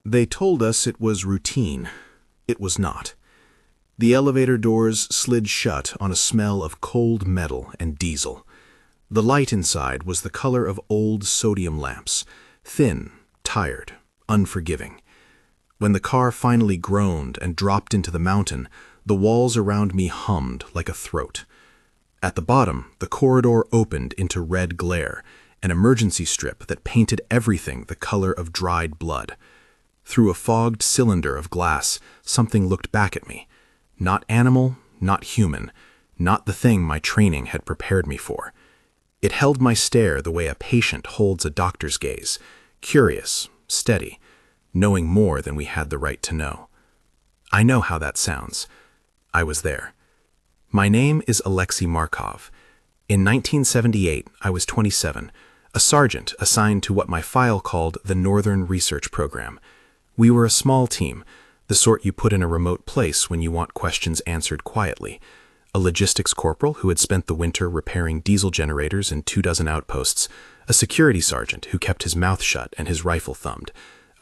They told us it was routine. It was not. The elevator doors slid shut on a smell of cold metal and diesel. The light inside was the color of old sodium lamps, thin, tired, unforgiving. When the car finally groaned and dropped into the mountain, the walls around me hummed like a throat. At the bottom, the corridor opened into red glare, an emergency strip that painted everything the color of dried blood. Through a fogged cylinder of glass, something looked back at me. Not animal, not human, not the thing my training had prepared me for. It held my stare the way a patient holds a doctor's gaze, curious, steady, knowing more than we had the right to know. I know how that sounds. I was there. My name is Alexei Markov. In 1978, I was 27, a sergeant assigned to what my file called the Northern Research Program. We were a small team, the sort you put in a remote place when you want questions answered quietly. A logistics corporal who had spent the winter repairing diesel generators in 24 outposts, a security sergeant who kept his mouth shut and his rifle thumbed,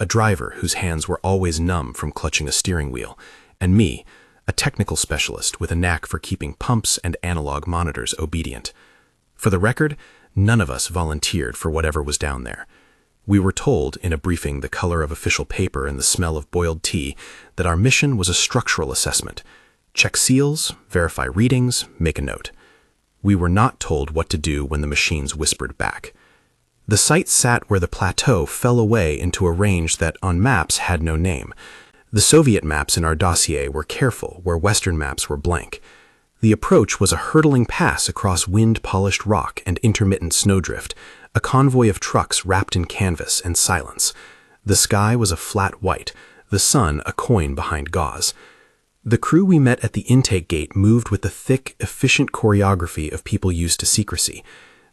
a driver whose hands were always numb from clutching a steering wheel, and me, a technical specialist with a knack for keeping pumps and analog monitors obedient. For the record, none of us volunteered for whatever was down there. We were told in a briefing the color of official paper and the smell of boiled tea that our mission was a structural assessment. Check seals, verify readings, make a note. We were not told what to do when the machines whispered back. The site sat where the plateau fell away into a range that, on maps, had no name. The Soviet maps in our dossier were careful, where Western maps were blank. The approach was a hurtling pass across wind-polished rock and intermittent snowdrift, a convoy of trucks wrapped in canvas and silence. The sky was a flat white, the sun a coin behind gauze. The crew we met at the intake gate moved with the thick, efficient choreography of people used to secrecy.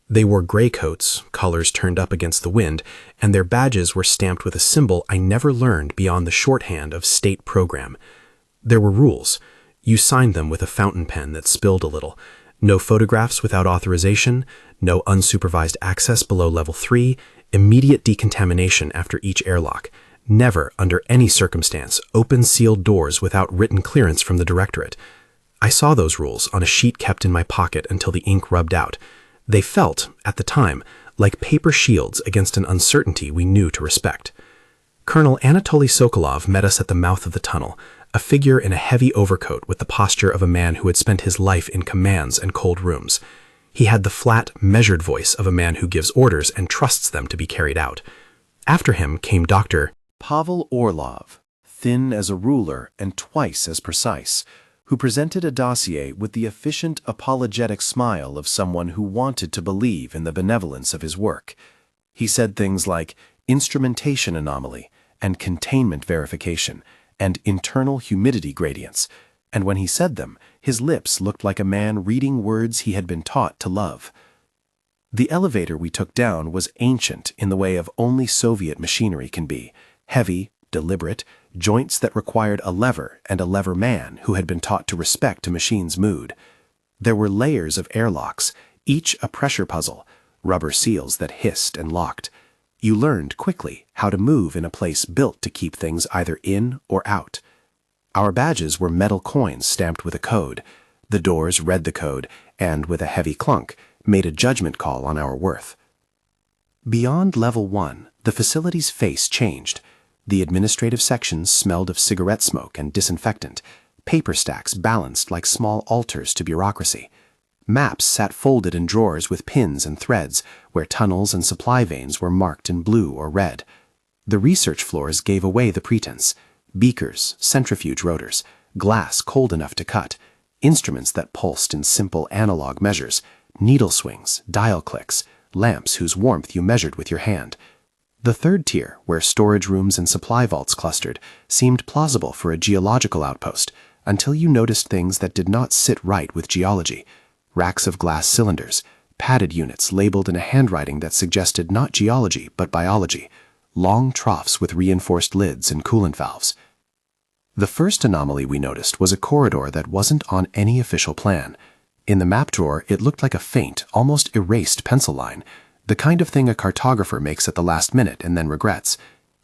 They wore gray coats, collars turned up against the wind, and their badges were stamped with a symbol I never learned beyond the shorthand of state program. There were rules. You signed them with a fountain pen that spilled a little. No photographs without authorization, no unsupervised access below level 3, immediate decontamination after each airlock. Never, under any circumstance, open sealed doors without written clearance from the directorate. I saw those rules on a sheet kept in my pocket until the ink rubbed out. They felt, at the time, like paper shields against an uncertainty we knew to respect. Colonel Anatoly Sokolov met us at the mouth of the tunnel, a figure in a heavy overcoat with the posture of a man who had spent his life in commands and cold rooms. He had the flat, measured voice of a man who gives orders and trusts them to be carried out. After him came Dr. Pavel Orlov, thin as a ruler and twice as precise, who presented a dossier with the efficient, apologetic smile of someone who wanted to believe in the benevolence of his work. He said things like instrumentation anomaly and containment verification and internal humidity gradients, and when he said them, his lips looked like a man reading words he had been taught to love. The elevator we took down was ancient in the way of only Soviet machinery can be, heavy, deliberate, joints that required a lever and a lever man who had been taught to respect a machine's mood. There were layers of airlocks, each a pressure puzzle, rubber seals that hissed and locked. You learned quickly how to move in a place built to keep things either in or out. Our badges were metal coins stamped with a code. The doors read the code and, with a heavy clunk, made a judgment call on our worth. Beyond level 1, the facility's face changed. The administrative sections smelled of cigarette smoke and disinfectant, paper stacks balanced like small altars to bureaucracy. Maps sat folded in drawers with pins and threads, where tunnels and supply veins were marked in blue or red. The research floors gave away the pretense. Beakers, centrifuge rotors, glass cold enough to cut, instruments that pulsed in simple analog measures, needle swings, dial clicks, lamps whose warmth you measured with your hand. The third tier, where storage rooms and supply vaults clustered, seemed plausible for a geological outpost, until you noticed things that did not sit right with geology. Racks of glass cylinders, padded units labeled in a handwriting that suggested not geology but biology, long troughs with reinforced lids and coolant valves. The first anomaly we noticed was a corridor that wasn't on any official plan. In the map drawer, it looked like a faint, almost erased pencil line, the kind of thing a cartographer makes at the last minute and then regrets.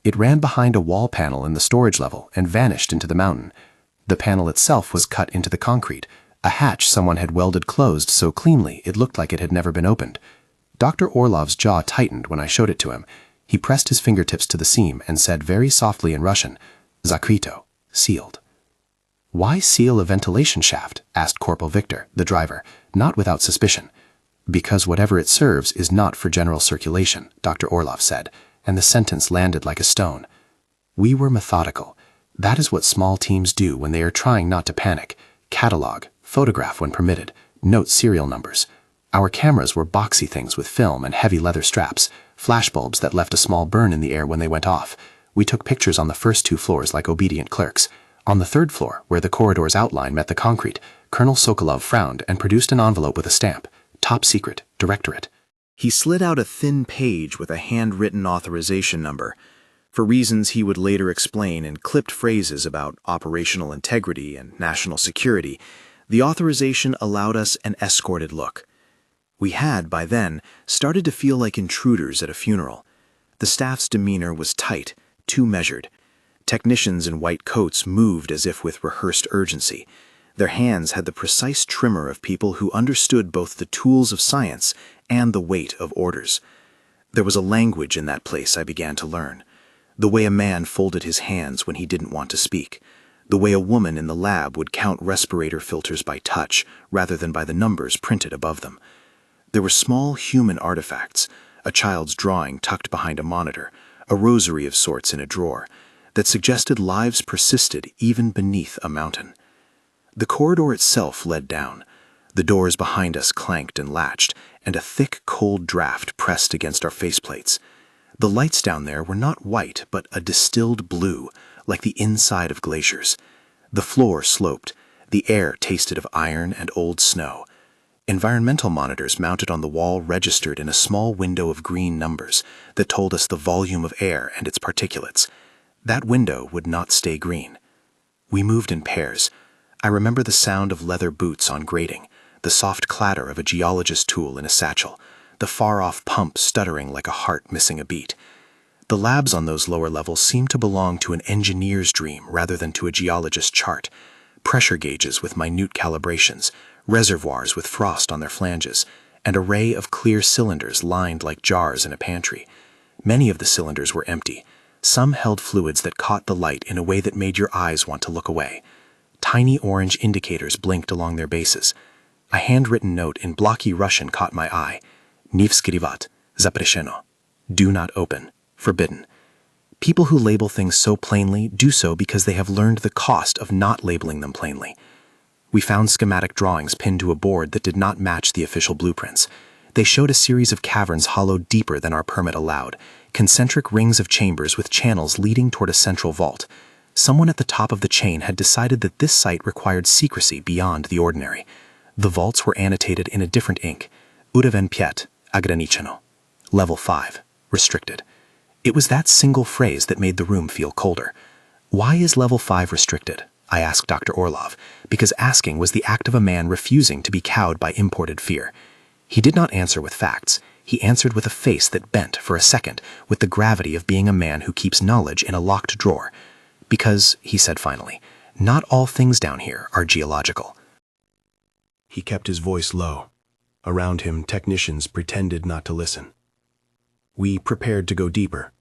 It ran behind a wall panel in the storage level and vanished into the mountain. The panel itself was cut into the concrete, a hatch someone had welded closed so cleanly it looked like it had never been opened. Dr. Orlov's jaw tightened when I showed it to him. He pressed his fingertips to the seam and said very softly in Russian, "Zakrito, sealed." "Why seal a ventilation shaft?" asked Corporal Victor, the driver, not without suspicion. "Because whatever it serves is not for general circulation," Dr. Orlov said, and the sentence landed like a stone. We were methodical. That is what small teams do when they are trying not to panic. Catalog, photograph when permitted, note serial numbers. Our cameras were boxy things with film and heavy leather straps, flashbulbs that left a small burn in the air when they went off. We took pictures on the first 2 floors like obedient clerks. On the 3rd floor, where the corridor's outline met the concrete, Colonel Sokolov frowned and produced an envelope with a stamp. Top secret, directorate. He slid out a thin page with a handwritten authorization number. For reasons he would later explain in clipped phrases about operational integrity and national security, the authorization allowed us an escorted look. We had, by then, started to feel like intruders at a funeral. The staff's demeanor was tight, too measured. Technicians in white coats moved as if with rehearsed urgency. Their hands had the precise tremor of people who understood both the tools of science and the weight of orders. There was a language in that place I began to learn. The way a man folded his hands when he didn't want to speak. The way a woman in the lab would count respirator filters by touch rather than by the numbers printed above them. There were small human artifacts, a child's drawing tucked behind a monitor, a rosary of sorts in a drawer, that suggested lives persisted even beneath a mountain. The corridor itself led down. The doors behind us clanked and latched, and a thick, cold draft pressed against our faceplates. The lights down there were not white, but a distilled blue, like the inside of glaciers. The floor sloped. The air tasted of iron and old snow. Environmental monitors mounted on the wall registered in a small window of green numbers that told us the volume of air and its particulates. That window would not stay green. We moved in pairs. I remember the sound of leather boots on grating, the soft clatter of a geologist's tool in a satchel, the far-off pump stuttering like a heart missing a beat. The labs on those lower levels seemed to belong to an engineer's dream rather than to a geologist's chart. Pressure gauges with minute calibrations, reservoirs with frost on their flanges, an array of clear cylinders lined like jars in a pantry. Many of the cylinders were empty. Some held fluids that caught the light in a way that made your eyes want to look away. Tiny orange indicators blinked along their bases. A handwritten note in blocky Russian caught my eye. "Не вскрывать, запрещено." Do not open. Forbidden. People who label things so plainly do so because they have learned the cost of not labeling them plainly. We found schematic drawings pinned to a board that did not match the official blueprints. They showed a series of caverns hollowed deeper than our permit allowed, concentric rings of chambers with channels leading toward a central vault. Someone at the top of the chain had decided that this site required secrecy beyond the ordinary. The vaults were annotated in a different ink. Uroven 5, ограничено. Level 5, restricted. It was that single phrase that made the room feel colder. Why is level 5 restricted? I asked Dr. Orlov, because asking was the act of a man refusing to be cowed by imported fear. He did not answer with facts. He answered with a face that bent for a second with the gravity of being a man who keeps knowledge in a locked drawer. Because, he said finally, not all things down here are geological. He kept his voice low. Around him, technicians pretended not to listen. We prepared to go deeper.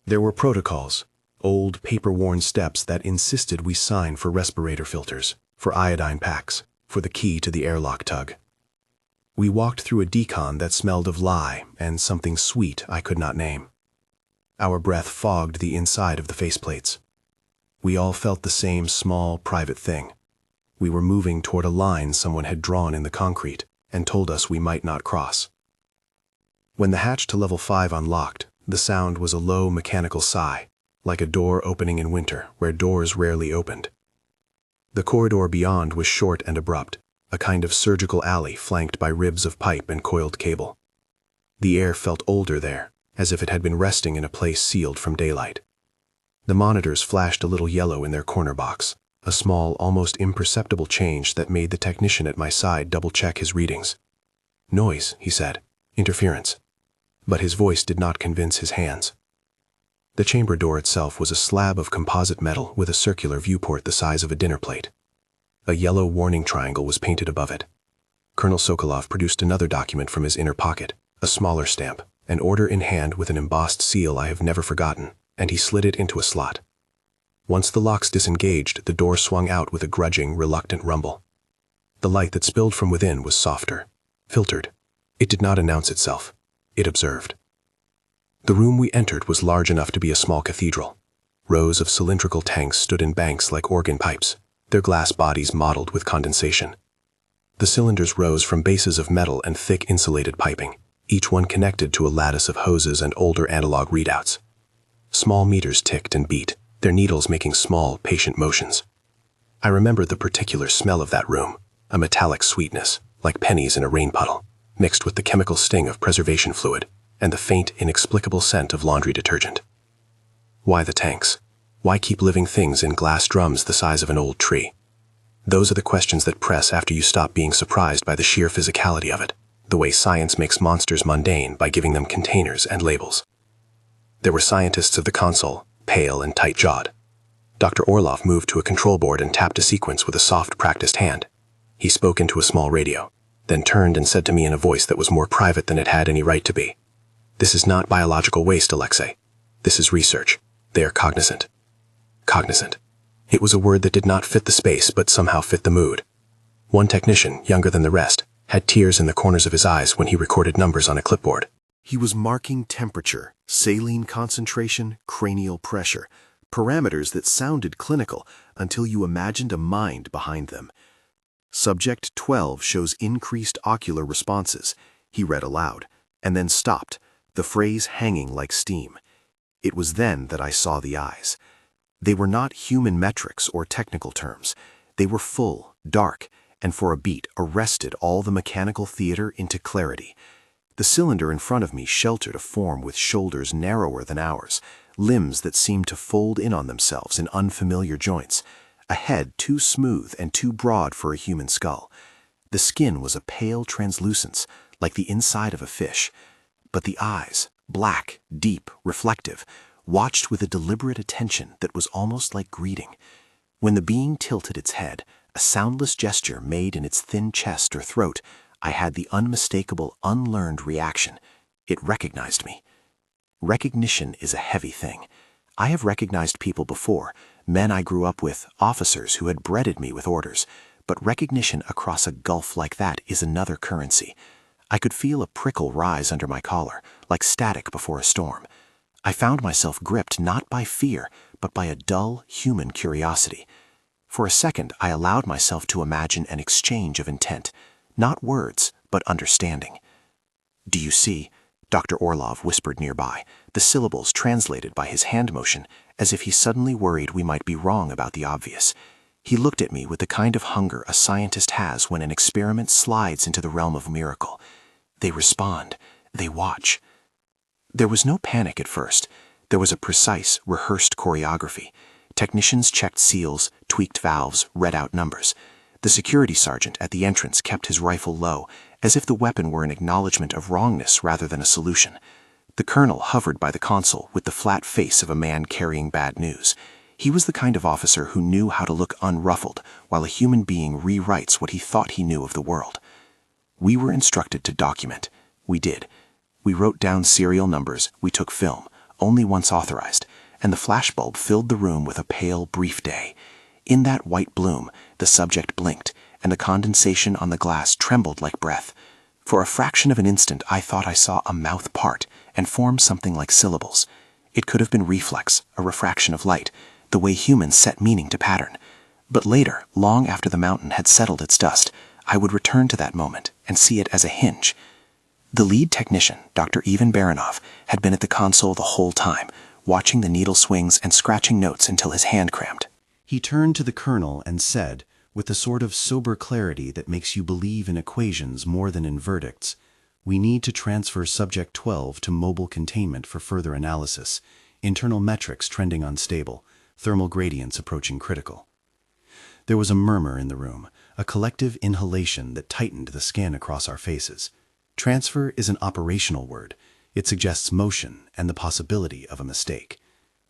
There were protocols, old paper-worn steps that insisted we sign for respirator filters, for iodine packs, for the key to the airlock tug. We walked through a decon that smelled of lye and something sweet I could not name. Our breath fogged the inside of the faceplates. We all felt the same small, private thing. We were moving toward a line someone had drawn in the concrete and told us we might not cross. When the hatch to level 5 unlocked, the sound was a low mechanical sigh, like a door opening in winter where doors rarely opened. The corridor beyond was short and abrupt, a kind of surgical alley flanked by ribs of pipe and coiled cable. The air felt older there, as if it had been resting in a place sealed from daylight. The monitors flashed a little yellow in their corner box, a small, almost imperceptible change that made the technician at my side double-check his readings. "Noise," he said. "Interference." But his voice did not convince his hands. The chamber door itself was a slab of composite metal with a circular viewport the size of a dinner plate. A yellow warning triangle was painted above it. Colonel Sokolov produced another document from his inner pocket, a smaller stamp, an order in hand with an embossed seal I have never forgotten, and he slid it into a slot. Once the locks disengaged, the door swung out with a grudging, reluctant rumble. The light that spilled from within was softer, filtered. It did not announce itself. It observed. The room we entered was large enough to be a small cathedral. Rows of cylindrical tanks stood in banks like organ pipes, their glass bodies mottled with condensation. The cylinders rose from bases of metal and thick insulated piping, each one connected to a lattice of hoses and older analog readouts. Small meters ticked and beat, their needles making small, patient motions. I remembered the particular smell of that room, a metallic sweetness, like pennies in a rain puddle, mixed with the chemical sting of preservation fluid and the faint, inexplicable scent of laundry detergent. Why the tanks? Why keep living things in glass drums the size of an old tree? Those are the questions that press after you stop being surprised by the sheer physicality of it, the way science makes monsters mundane by giving them containers and labels. There were scientists at the console, pale and tight-jawed. Dr. Orlov moved to a control board and tapped a sequence with a soft, practiced hand. He spoke into a small radio, then turned and said to me in a voice that was more private than it had any right to be. "This is not biological waste, Alexei. This is research. They are cognizant." Cognizant. It was a word that did not fit the space, but somehow fit the mood. One technician, younger than the rest, had tears in the corners of his eyes when he recorded numbers on a clipboard. He was marking temperature, saline concentration, cranial pressure, parameters that sounded clinical until you imagined a mind behind them. Subject 12 shows increased ocular responses, he read aloud, and then stopped, the phrase hanging like steam. It was then that I saw the eyes. They were not human metrics or technical terms. They were full, dark, and for a beat arrested all the mechanical theater into clarity. The cylinder in front of me sheltered a form with shoulders narrower than ours, limbs that seemed to fold in on themselves in unfamiliar joints, a head too smooth and too broad for a human skull. The skin was a pale translucence, like the inside of a fish. But the eyes, black, deep, reflective, watched with a deliberate attention that was almost like greeting. When the being tilted its head, a soundless gesture made in its thin chest or throat, I had the unmistakable, unlearned reaction. It recognized me. Recognition is a heavy thing. I have recognized people before, men I grew up with, officers who had breaded me with orders, but recognition across a gulf like that is another currency. I could feel a prickle rise under my collar, like static before a storm. I found myself gripped not by fear, but by a dull, human curiosity. For a second, I allowed myself to imagine an exchange of intent, not words, but understanding. "Do you see?" Dr. Orlov whispered nearby, the syllables translated by his hand motion, as if he suddenly worried we might be wrong about the obvious. He looked at me with the kind of hunger a scientist has when an experiment slides into the realm of miracle. They respond. They watch. There was no panic at first. There was a precise, rehearsed choreography. Technicians checked seals, tweaked valves, read out numbers. The security sergeant at the entrance kept his rifle low, as if the weapon were an acknowledgement of wrongness rather than a solution. The colonel hovered by the console with the flat face of a man carrying bad news. He was the kind of officer who knew how to look unruffled while a human being rewrites what he thought he knew of the world. We were instructed to document. We did. We wrote down serial numbers, we took film, only once authorized, and the flashbulb filled the room with a pale, brief day. In that white bloom, the subject blinked, and the condensation on the glass trembled like breath. For a fraction of an instant, I thought I saw a mouth part and form something like syllables. It could have been reflex, a refraction of light, the way humans set meaning to pattern. But later, long after the mountain had settled its dust, I would return to that moment and see it as a hinge. The lead technician, Dr. Ivan Baranov, had been at the console the whole time, watching the needle swings and scratching notes until his hand cramped. He turned to the colonel and said, with the sort of sober clarity that makes you believe in equations more than in verdicts, "We need to transfer Subject 12 to mobile containment for further analysis, internal metrics trending unstable, thermal gradients approaching critical." There was a murmur in the room, a collective inhalation that tightened the skin across our faces. Transfer is an operational word. It suggests motion and the possibility of a mistake.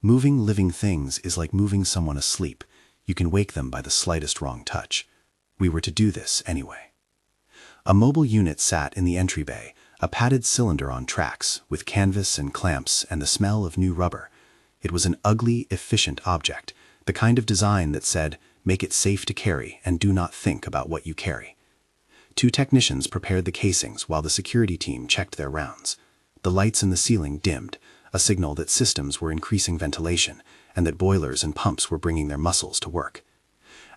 Moving living things is like moving someone asleep. You can wake them by the slightest wrong touch. We were to do this anyway. A mobile unit sat in the entry bay, a padded cylinder on tracks, with canvas and clamps and the smell of new rubber. It was an ugly, efficient object, the kind of design that said, "Make it safe to carry and do not think about what you carry." 2 technicians prepared the casings while the security team checked their rounds. The lights in the ceiling dimmed, a signal that systems were increasing ventilation and that boilers and pumps were bringing their muscles to work.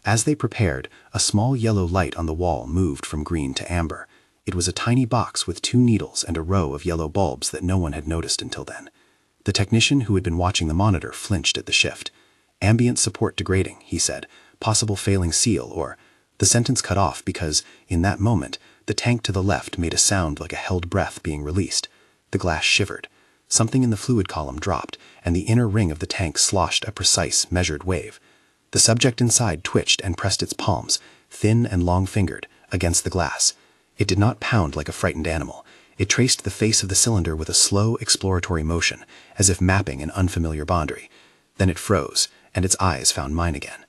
As they prepared, a small yellow light on the wall moved from green to amber. It was a tiny box with 2 needles and a row of yellow bulbs that no one had noticed until then. The technician who had been watching the monitor flinched at the shift. "Ambient support degrading," he said. "Possible failing seal or—" The sentence cut off because, in that moment, the tank to the left made a sound like a held breath being released. The glass shivered. Something in the fluid column dropped, and the inner ring of the tank sloshed a precise, measured wave. The subject inside twitched and pressed its palms, thin and long-fingered, against the glass. It did not pound like a frightened animal. It traced the face of the cylinder with a slow, exploratory motion, as if mapping an unfamiliar boundary. Then it froze, and its eyes found mine again.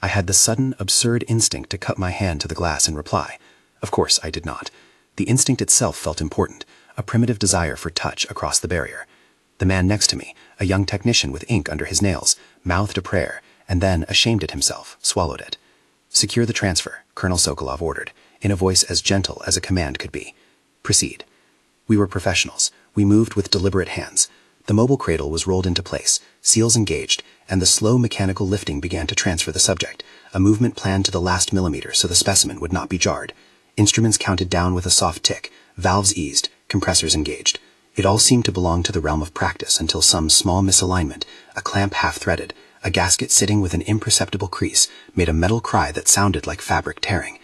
I had the sudden, absurd instinct to cut my hand to the glass in reply. Of course, I did not. The instinct itself felt important, a primitive desire for touch across the barrier. The man next to me, a young technician with ink under his nails, mouthed a prayer, and then, ashamed at himself, swallowed it. "Secure the transfer," Colonel Sokolov ordered, in a voice as gentle as a command could be. "Proceed." We were professionals. We moved with deliberate hands. The mobile cradle was rolled into place, seals engaged, and the slow mechanical lifting began to transfer the subject, a movement planned to the last millimeter so the specimen would not be jarred. Instruments counted down with a soft tick, valves eased, compressors engaged. It all seemed to belong to the realm of practice until some small misalignment, a clamp half-threaded, a gasket sitting with an imperceptible crease, made a metal cry that sounded like fabric tearing.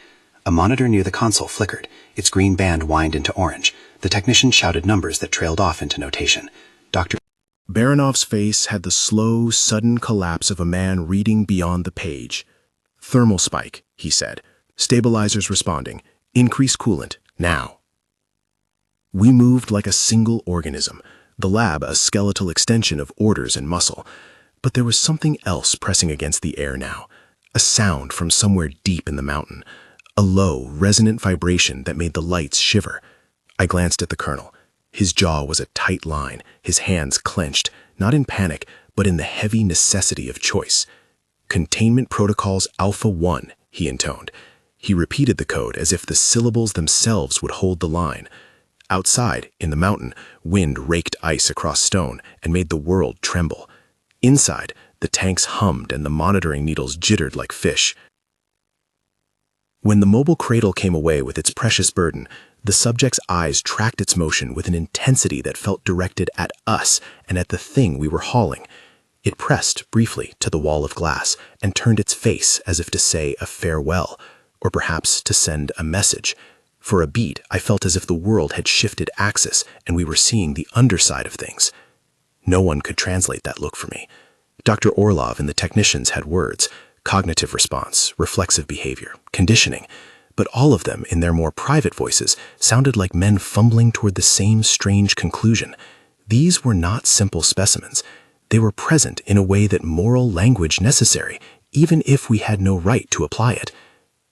A monitor near the console flickered, its green band whined into orange. The technician shouted numbers that trailed off into notation. Dr. Baranov's face had the slow, sudden collapse of a man reading beyond the page. "Thermal spike," he said. "Stabilizers responding. Increase coolant, now." We moved like a single organism, the lab a skeletal extension of orders and muscle. But there was something else pressing against the air now, a sound from somewhere deep in the mountain, a low, resonant vibration that made the lights shiver. I glanced at the colonel. His jaw was a tight line, his hands clenched, not in panic, but in the heavy necessity of choice. "Containment Protocols Alpha 1, he intoned. He repeated the code as if the syllables themselves would hold the line. Outside, in the mountain, wind raked ice across stone and made the world tremble. Inside, the tanks hummed and the monitoring needles jittered like fish. When the mobile cradle came away with its precious burden, the subject's eyes tracked its motion with an intensity that felt directed at us and at the thing we were hauling. It pressed briefly to the wall of glass and turned its face as if to say a farewell, or perhaps to send a message. For a beat, I felt as if the world had shifted axis and we were seeing the underside of things. No one could translate that look for me. Dr. Orlov and the technicians had words: cognitive response, reflexive behavior, conditioning, but all of them, in their more private voices, sounded like men fumbling toward the same strange conclusion. These were not simple specimens. They were present in a way that moral language necessary, even if we had no right to apply it.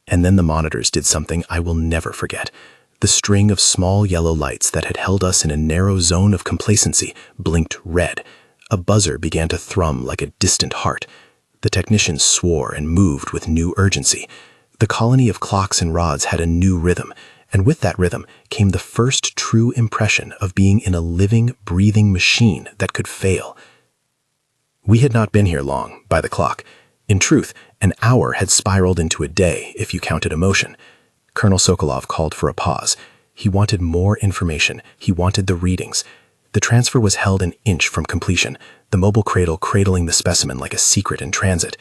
And then the monitors did something I will never forget. The string of small yellow lights that had held us in a narrow zone of complacency blinked red. A buzzer began to thrum like a distant heart. The technicians swore and moved with new urgency. The colony of clocks and rods had a new rhythm, and with that rhythm came the first true impression of being in a living, breathing machine that could fail. We had not been here long, by the clock. In truth, an hour had spiraled into a day, if you counted emotion. Colonel Sokolov called for a pause. He wanted more information. He wanted the readings. The transfer was held an inch from completion, the mobile cradle cradling the specimen like a secret in transit.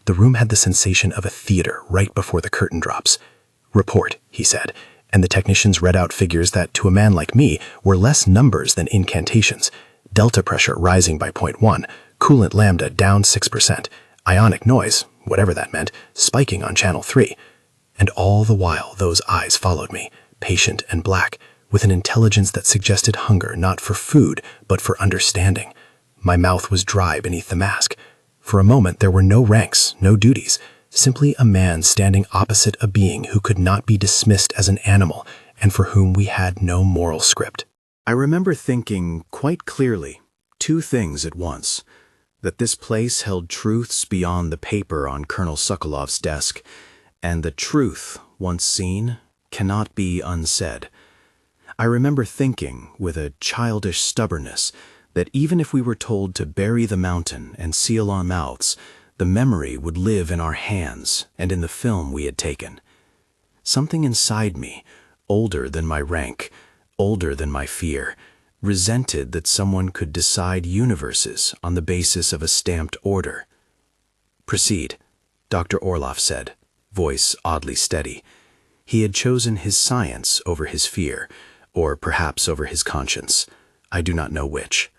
The room had the sensation of a theater right before the curtain drops. "Report," he said, and the technicians read out figures that, to a man like me, were less numbers than incantations. Delta pressure rising by 0.1, coolant lambda down 6%, ionic noise, whatever that meant, spiking on channel 3. And all the while those eyes followed me, patient and black, with an intelligence that suggested hunger not for food, but for understanding. My mouth was dry beneath the mask. For a moment, there were no ranks, no duties, simply a man standing opposite a being who could not be dismissed as an animal and for whom we had no moral script. I remember thinking quite clearly two things at once: that this place held truths beyond the paper on Colonel Sokolov's desk, and the truth, once seen, cannot be unsaid. I remember thinking, with a childish stubbornness, that even if we were told to bury the mountain and seal our mouths, the memory would live in our hands and in the film we had taken. Something inside me, older than my rank, older than my fear, resented that someone could decide universes on the basis of a stamped order. "Proceed," Dr. Orloff said, voice oddly steady. He had chosen his science over his fear, or perhaps over his conscience. I do not know which.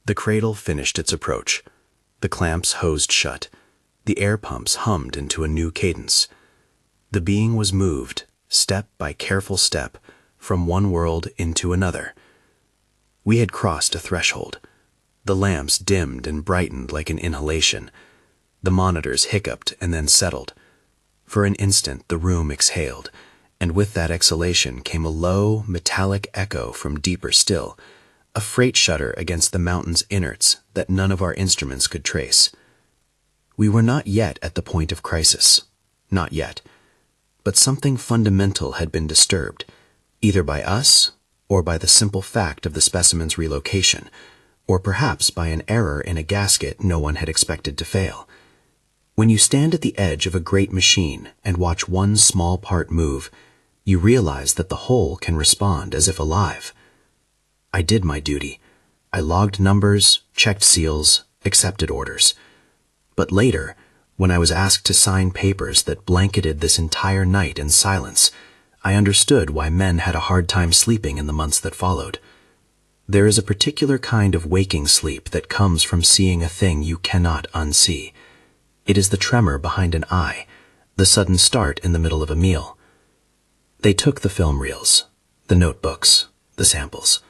The cradle finished its approach. The clamps hosed shut. The air pumps hummed into a new cadence. The being was moved, step by careful step, from one world into another. We had crossed a threshold. The lamps dimmed and brightened like an inhalation. The monitors hiccuped and then settled. For an instant the room exhaled, and with that exhalation came a low, metallic echo from deeper still, a freight shutter against the mountain's innards that none of our instruments could trace. We were not yet at the point of crisis. Not yet. But something fundamental had been disturbed, either by us or by the simple fact of the specimen's relocation, or perhaps by an error in a gasket no one had expected to fail. When you stand at the edge of a great machine and watch one small part move, you realize that the whole can respond as if alive. I did my duty. I logged numbers, checked seals, accepted orders. But later, when I was asked to sign papers that blanketed this entire night in silence, I understood why men had a hard time sleeping in the months that followed. There is a particular kind of waking sleep that comes from seeing a thing you cannot unsee. It is the tremor behind an eye, the sudden start in the middle of a meal. They took the film reels, the notebooks, the samples.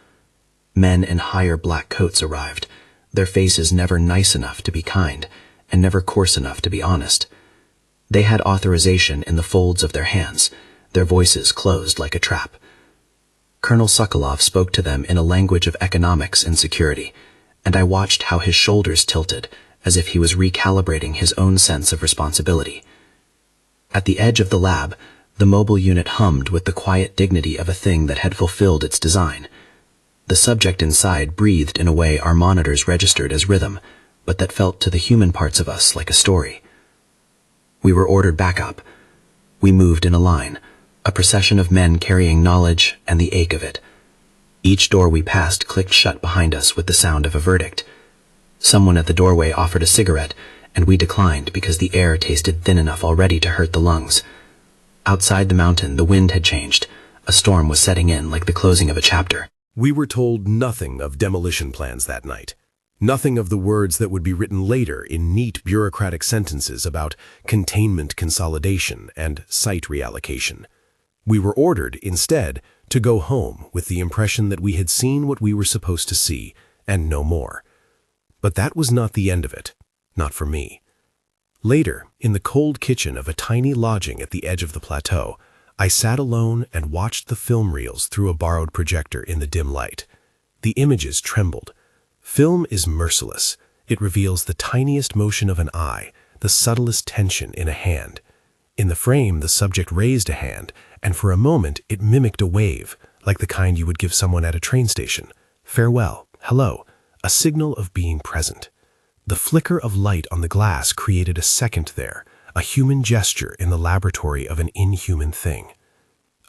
Men in higher black coats arrived, their faces never nice enough to be kind, and never coarse enough to be honest. They had authorization in the folds of their hands, their voices closed like a trap. Colonel Sokolov spoke to them in a language of economics and security, and I watched how his shoulders tilted, as if he was recalibrating his own sense of responsibility. At the edge of the lab, the mobile unit hummed with the quiet dignity of a thing that had fulfilled its design. The subject inside breathed in a way our monitors registered as rhythm, but that felt to the human parts of us like a story. We were ordered back up. We moved in a line, a procession of men carrying knowledge and the ache of it. Each door we passed clicked shut behind us with the sound of a verdict. Someone at the doorway offered a cigarette, and we declined because the air tasted thin enough already to hurt the lungs. Outside the mountain, the wind had changed. A storm was setting in like the closing of a chapter. We were told nothing of demolition plans that night. Nothing of the words that would be written later in neat bureaucratic sentences about containment consolidation and site reallocation. We were ordered, instead, to go home with the impression that we had seen what we were supposed to see, and no more. But that was not the end of it, not for me. Later, in the cold kitchen of a tiny lodging at the edge of the plateau, I sat alone and watched the film reels through a borrowed projector in the dim light. The images trembled. Film is merciless. It reveals the tiniest motion of an eye, the subtlest tension in a hand. In the frame, the subject raised a hand, and for a moment it mimicked a wave, like the kind you would give someone at a train station. Farewell, hello, a signal of being present. The flicker of light on the glass created a second there, a human gesture in the laboratory of an inhuman thing.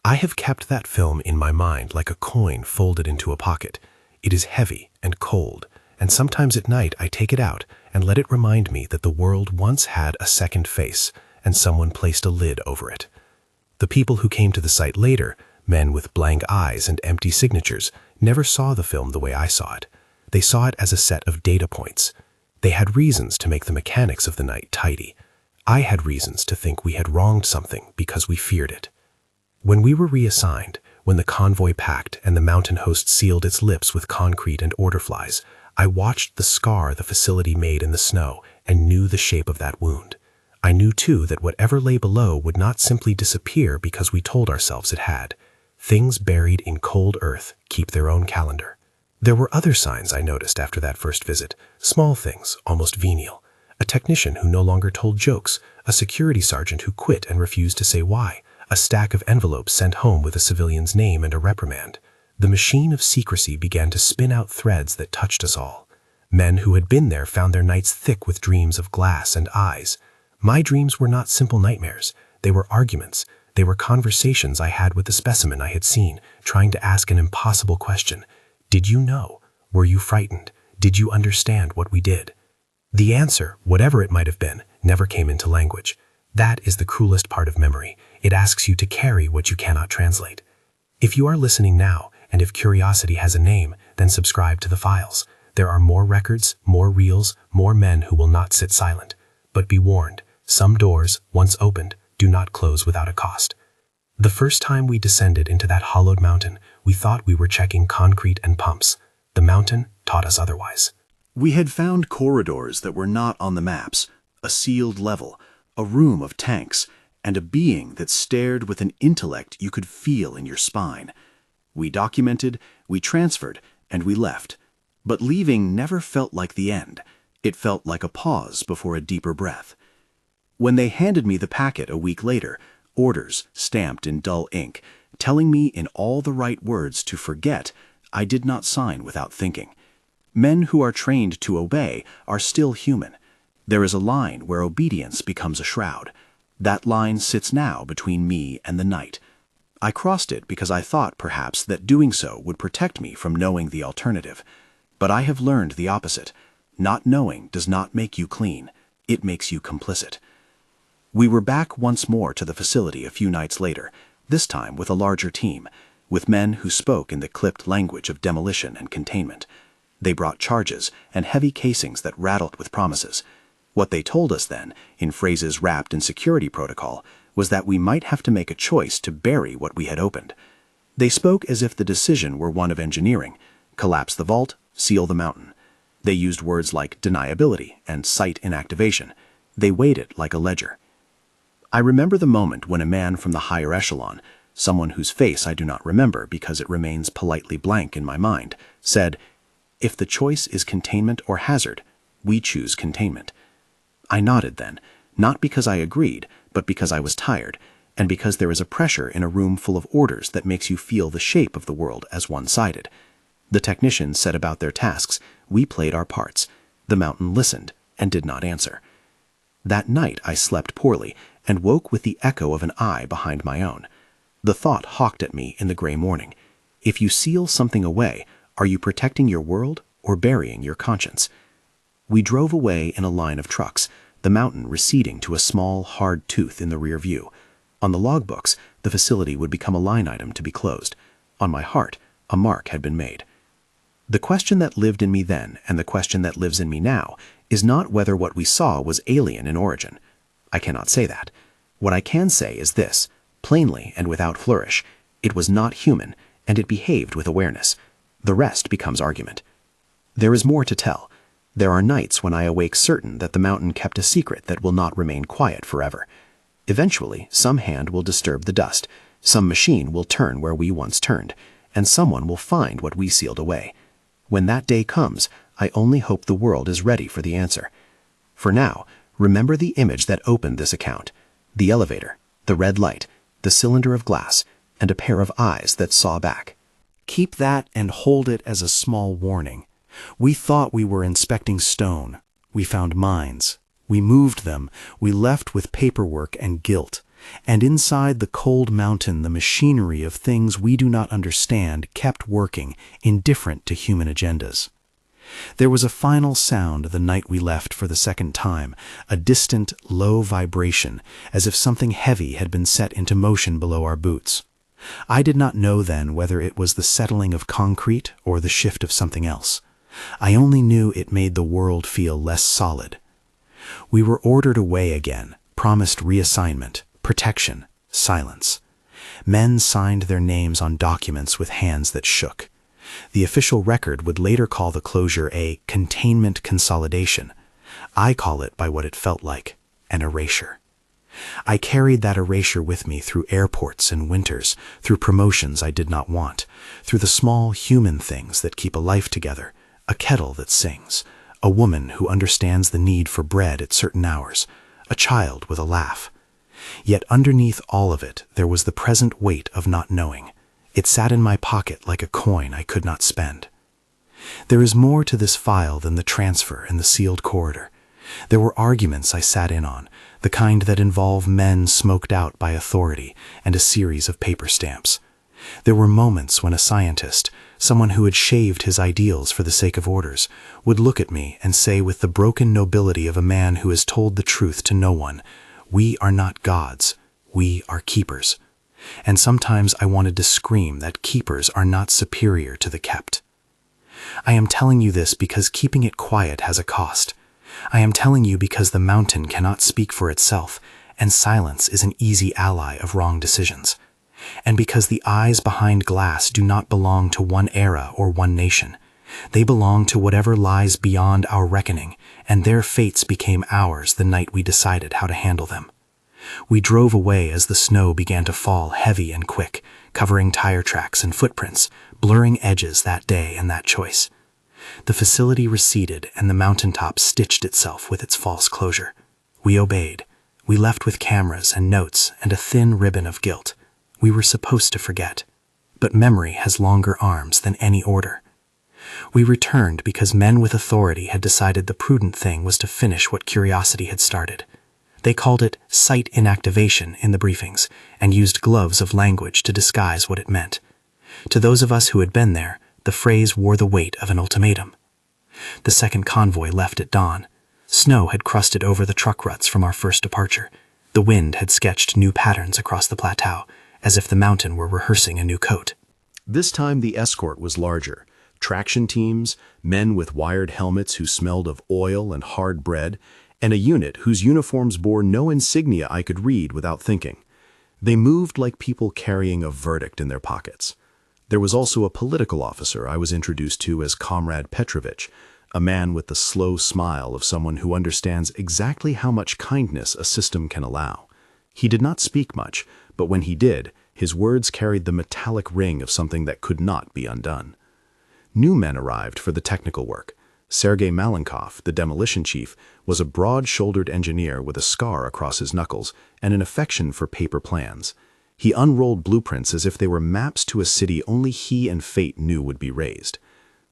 I have kept that film in my mind like a coin folded into a pocket. It is heavy and cold, and sometimes at night I take it out and let it remind me that the world once had a second face, and someone placed a lid over it. The people who came to the site later, men with blank eyes and empty signatures, never saw the film the way I saw it. They saw it as a set of data points. They had reasons to make the mechanics of the night tidy. I had reasons to think we had wronged something because we feared it. When we were reassigned, when the convoy packed and the mountain host sealed its lips with concrete and order flies, I watched the scar the facility made in the snow and knew the shape of that wound. I knew too that whatever lay below would not simply disappear because we told ourselves it had. Things buried in cold earth keep their own calendar. There were other signs I noticed after that first visit, small things, almost venial. A technician who no longer told jokes, a security sergeant who quit and refused to say why, a stack of envelopes sent home with a civilian's name and a reprimand. The machine of secrecy began to spin out threads that touched us all. Men who had been there found their nights thick with dreams of glass and eyes. My dreams were not simple nightmares. They were arguments. They were conversations I had with the specimen I had seen, trying to ask an impossible question. Did you know? Were you frightened? Did you understand what we did? The answer, whatever it might have been, never came into language. That is the cruelest part of memory. It asks you to carry what you cannot translate. If you are listening now, and if curiosity has a name, then subscribe to the files. There are more records, more reels, more men who will not sit silent. But be warned, some doors, once opened, do not close without a cost. The first time we descended into that hollowed mountain, we thought we were checking concrete and pumps. The mountain taught us otherwise. We had found corridors that were not on the maps, a sealed level, a room of tanks, and a being that stared with an intellect you could feel in your spine. We documented, we transferred, and we left. But leaving never felt like the end. It felt like a pause before a deeper breath. When they handed me the packet a week later, orders stamped in dull ink, telling me in all the right words to forget, I did not sign without thinking. Men who are trained to obey are still human. There is a line where obedience becomes a shroud. That line sits now between me and the night. I crossed it because I thought perhaps that doing so would protect me from knowing the alternative. But I have learned the opposite. Not knowing does not make you clean. It makes you complicit. We were back once more to the facility a few nights later, this time with a larger team, with men who spoke in the clipped language of demolition and containment. They brought charges and heavy casings that rattled with promises. What they told us then, in phrases wrapped in security protocol, was that we might have to make a choice to bury what we had opened. They spoke as if the decision were one of engineering: collapse the vault, seal the mountain. They used words like deniability and site inactivation. They weighed it like a ledger. I remember the moment when a man from the higher echelon, someone whose face I do not remember because it remains politely blank in my mind, said, "If the choice is containment or hazard, we choose containment." I nodded then, not because I agreed, but because I was tired, and because there is a pressure in a room full of orders that makes you feel the shape of the world as one-sided. The technicians set about their tasks. We played our parts. The mountain listened and did not answer. That night I slept poorly and woke with the echo of an eye behind my own. The thought hawked at me in the gray morning. If you seal something away, are you protecting your world or burying your conscience? We drove away in a line of trucks, the mountain receding to a small, hard tooth in the rear view. On the logbooks, the facility would become a line item to be closed. On my heart, a mark had been made. The question that lived in me then, and the question that lives in me now, is not whether what we saw was alien in origin. I cannot say that. What I can say is this, plainly and without flourish: it was not human, and it behaved with awareness. The rest becomes argument. There is more to tell. There are nights when I awake certain that the mountain kept a secret that will not remain quiet forever. Eventually, some hand will disturb the dust, some machine will turn where we once turned, and someone will find what we sealed away. When that day comes, I only hope the world is ready for the answer. For now, remember the image that opened this account: the elevator, the red light, the cylinder of glass, and a pair of eyes that saw back. Keep that and hold it as a small warning. We thought we were inspecting stone. We found minds. We moved them. We left with paperwork and guilt. And inside the cold mountain, the machinery of things we do not understand kept working, indifferent to human agendas. There was a final sound the night we left for the second time, a distant, low vibration, as if something heavy had been set into motion below our boots. I did not know then whether it was the settling of concrete or the shift of something else. I only knew it made the world feel less solid. We were ordered away again, promised reassignment, protection, silence. Men signed their names on documents with hands that shook. The official record would later call the closure a containment consolidation. I call it by what it felt like, an erasure. I carried that erasure with me through airports and winters, through promotions I did not want, through the small human things that keep a life together, a kettle that sings, a woman who understands the need for bread at certain hours, a child with a laugh. Yet underneath all of it, there was the present weight of not knowing. It sat in my pocket like a coin I could not spend. There is more to this file than the transfer and the sealed corridor. There were arguments I sat in on, the kind that involve men smoked out by authority and a series of paper stamps. There were moments when a scientist, someone who had shaved his ideals for the sake of orders, would look at me and say with the broken nobility of a man who has told the truth to no one, "We are not gods, we are keepers." And sometimes I wanted to scream that keepers are not superior to the kept. I am telling you this because keeping it quiet has a cost. I am telling you because the mountain cannot speak for itself, and silence is an easy ally of wrong decisions. And because the eyes behind glass do not belong to one era or one nation. They belong to whatever lies beyond our reckoning, and their fates became ours the night we decided how to handle them. We drove away as the snow began to fall heavy and quick, covering tire tracks and footprints, blurring edges that day and that choice. The facility receded and the mountaintop stitched itself with its false closure. We obeyed. We left with cameras and notes and a thin ribbon of guilt. We were supposed to forget. But memory has longer arms than any order. We returned because men with authority had decided the prudent thing was to finish what curiosity had started. They called it site inactivation in the briefings and used gloves of language to disguise what it meant. To those of us who had been there, the phrase wore the weight of an ultimatum. The second convoy left at dawn. Snow had crusted over the truck ruts from our first departure. The wind had sketched new patterns across the plateau, as if the mountain were rehearsing a new coat. This time the escort was larger. Traction teams, men with wired helmets who smelled of oil and hard bread, and a unit whose uniforms bore no insignia I could read without thinking. They moved like people carrying a verdict in their pockets. There was also a political officer I was introduced to as Comrade Petrovich, a man with the slow smile of someone who understands exactly how much kindness a system can allow. He did not speak much, but when he did, his words carried the metallic ring of something that could not be undone. New men arrived for the technical work. Sergei Malenkov, the demolition chief, was a broad-shouldered engineer with a scar across his knuckles and an affection for paper plans. He unrolled blueprints as if they were maps to a city only he and fate knew would be razed.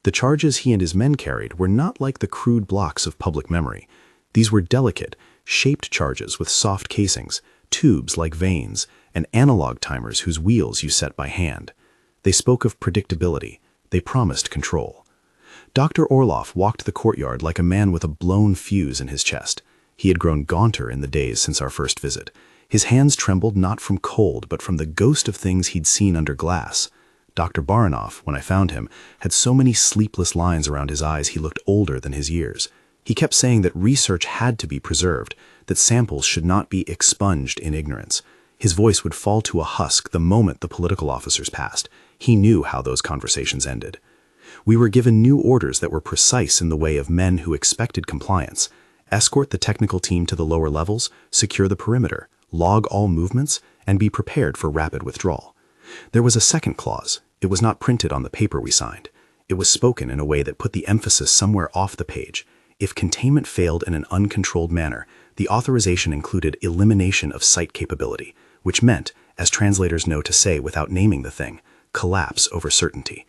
The charges he and his men carried were not like the crude blocks of public memory. These were delicate, shaped charges with soft casings, tubes like veins, and analog timers whose wheels you set by hand. They spoke of predictability. They promised control. Dr. Orloff walked the courtyard like a man with a blown fuse in his chest. He had grown gaunter in the days since our first visit. His hands trembled not from cold, but from the ghost of things he'd seen under glass. Dr. Baranov, when I found him, had so many sleepless lines around his eyes he looked older than his years. He kept saying that research had to be preserved, that samples should not be expunged in ignorance. His voice would fall to a husk the moment the political officers passed. He knew how those conversations ended. We were given new orders that were precise in the way of men who expected compliance. Escort the technical team to the lower levels, secure the perimeter, log all movements, and be prepared for rapid withdrawal. There was a second clause. It was not printed on the paper we signed. It was spoken in a way that put the emphasis somewhere off the page. If containment failed in an uncontrolled manner, the authorization included elimination of site capability, which meant, as translators know to say without naming the thing, collapse over certainty.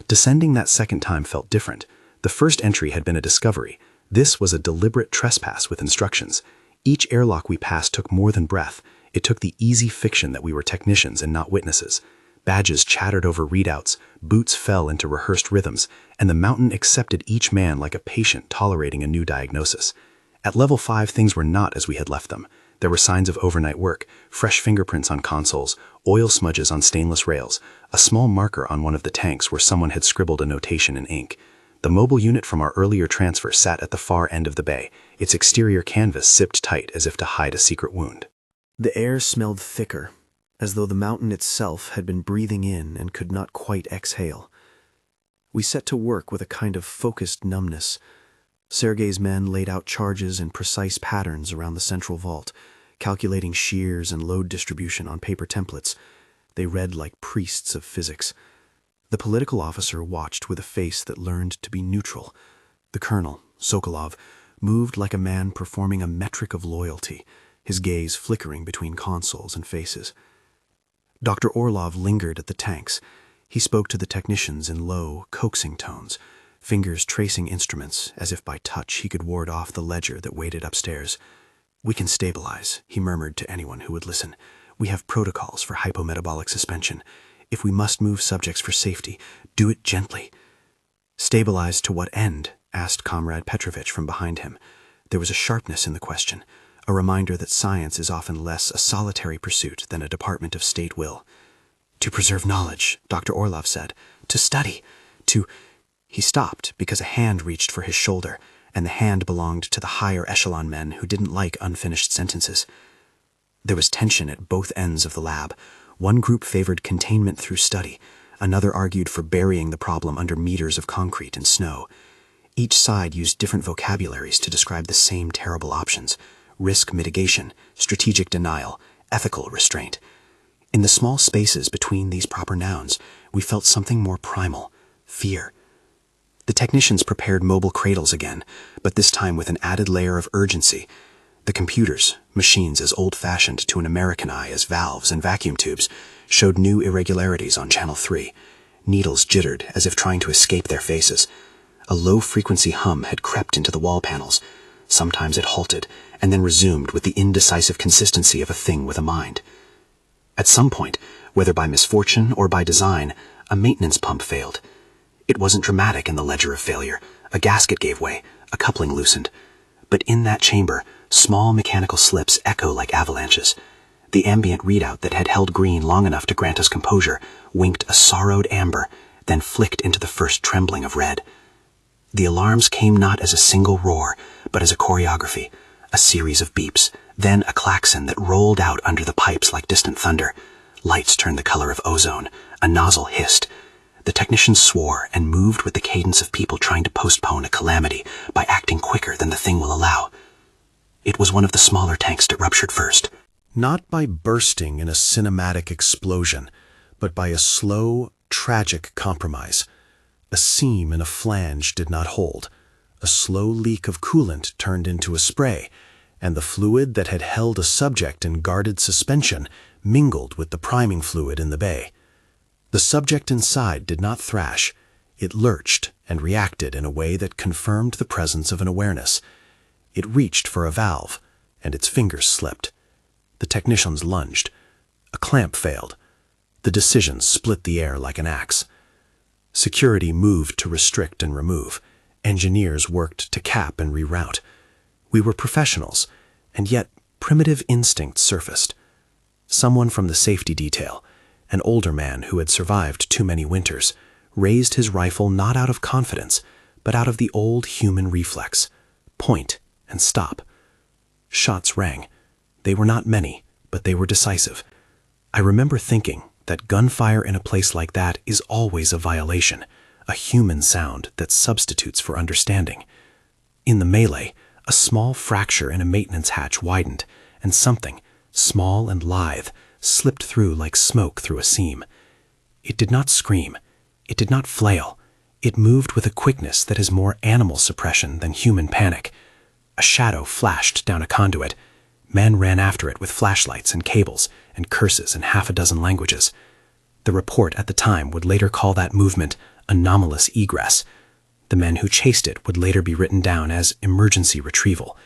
Descending that second time felt different. The first entry had been a discovery. This was a deliberate trespass with instructions. Each airlock we passed took more than breath. It took the easy fiction that we were technicians and not witnesses. Badges chattered over readouts, boots fell into rehearsed rhythms, and the mountain accepted each man like a patient tolerating a new diagnosis. At level 5, things were not as we had left them. There were signs of overnight work, fresh fingerprints on consoles, oil smudges on stainless rails, a small marker on one of the tanks where someone had scribbled a notation in ink. The mobile unit from our earlier transfer sat at the far end of the bay, its exterior canvas zipped tight as if to hide a secret wound. The air smelled thicker, as though the mountain itself had been breathing in and could not quite exhale. We set to work with a kind of focused numbness. Sergei's men laid out charges in precise patterns around the central vault, calculating shears and load distribution on paper templates. They read like priests of physics. The political officer watched with a face that learned to be neutral. The colonel, Sokolov, moved like a man performing a metric of loyalty, his gaze flickering between consoles and faces. Dr. Orlov lingered at the tanks. He spoke to the technicians in low, coaxing tones, fingers tracing instruments as if by touch he could ward off the ledger that waited upstairs. "We can stabilize," he murmured to anyone who would listen. "We have protocols for hypometabolic suspension. If we must move subjects for safety, do it gently." "Stabilize to what end?" asked Comrade Petrovich from behind him. There was a sharpness in the question, a reminder that science is often less a solitary pursuit than a department of state will. "To preserve knowledge," Dr. Orlov said. "To study. To—" He stopped because a hand reached for his shoulder, and the hand belonged to the higher echelon men who didn't like unfinished sentences. There was tension at both ends of the lab. One group favored containment through study. Another argued for burying the problem under meters of concrete and snow. Each side used different vocabularies to describe the same terrible options: risk mitigation, strategic denial, ethical restraint. In the small spaces between these proper nouns, we felt something more primal: fear. The technicians prepared mobile cradles again, but this time with an added layer of urgency. The computers, machines as old-fashioned to an American eye as valves and vacuum tubes, showed new irregularities on Channel 3. Needles jittered as if trying to escape their faces. A low-frequency hum had crept into the wall panels. Sometimes it halted, and then resumed with the indecisive consistency of a thing with a mind. At some point, whether by misfortune or by design, a maintenance pump failed. It wasn't dramatic in the ledger of failure. A gasket gave way, a coupling loosened. But in that chamber, small mechanical slips echo like avalanches. The ambient readout that had held green long enough to grant us composure winked a sorrowed amber, then flicked into the first trembling of red. The alarms came not as a single roar, but as a choreography, a series of beeps, then a klaxon that rolled out under the pipes like distant thunder. Lights turned the color of ozone. A nozzle hissed. The technicians swore and moved with the cadence of people trying to postpone a calamity by acting quicker than the thing will allow. It was one of the smaller tanks that ruptured first. Not by bursting in a cinematic explosion, but by a slow, tragic compromise. A seam in a flange did not hold. A slow leak of coolant turned into a spray, and the fluid that had held a subject in guarded suspension mingled with the priming fluid in the bay. The subject inside did not thrash. It lurched and reacted in a way that confirmed the presence of an awareness. It reached for a valve, and its fingers slipped. The technicians lunged. A clamp failed. The decision split the air like an axe. Security moved to restrict and remove. Engineers worked to cap and reroute. We were professionals, and yet primitive instincts surfaced. Someone from the safety detail, an older man who had survived too many winters, raised his rifle not out of confidence, but out of the old human reflex: point and stop. Shots rang. They were not many, but they were decisive. I remember thinking that gunfire in a place like that is always a violation, a human sound that substitutes for understanding. In the melee, a small fracture in a maintenance hatch widened, and something, small and lithe, slipped through like smoke through a seam. It did not scream. It did not flail. It moved with a quickness that is more animal suppression than human panic. A shadow flashed down a conduit. Men ran after it with flashlights and cables and curses in half a dozen languages. The report at the time would later call that movement anomalous egress. The men who chased it would later be written down as emergency retrieval.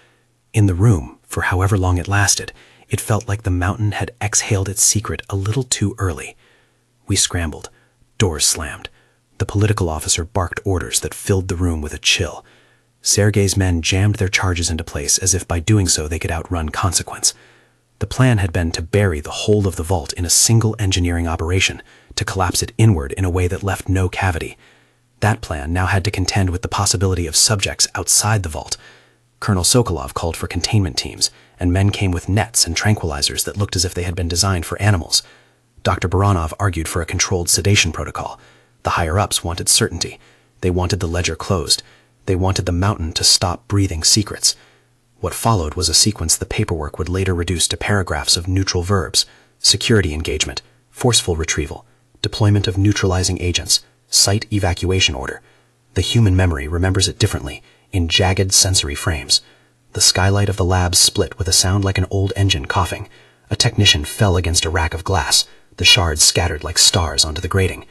In the room, for however long it lasted, it felt like the mountain had exhaled its secret a little too early. We scrambled. Doors slammed. The political officer barked orders that filled the room with a chill. Sergei's men jammed their charges into place as if by doing so they could outrun consequence. The plan had been to bury the whole of the vault in a single engineering operation, to collapse it inward in a way that left no cavity. That plan now had to contend with the possibility of subjects outside the vault. Colonel Sokolov called for containment teams, and men came with nets and tranquilizers that looked as if they had been designed for animals. Dr. Baranov argued for a controlled sedation protocol. The higher-ups wanted certainty. They wanted the ledger closed. They wanted the mountain to stop breathing secrets. What followed was a sequence the paperwork would later reduce to paragraphs of neutral verbs: security engagement, forceful retrieval, deployment of neutralizing agents, site evacuation order. The human memory remembers it differently, in jagged sensory frames. The skylight of the lab split with a sound like an old engine coughing. A technician fell against a rack of glass, the shards scattered like stars onto the grating.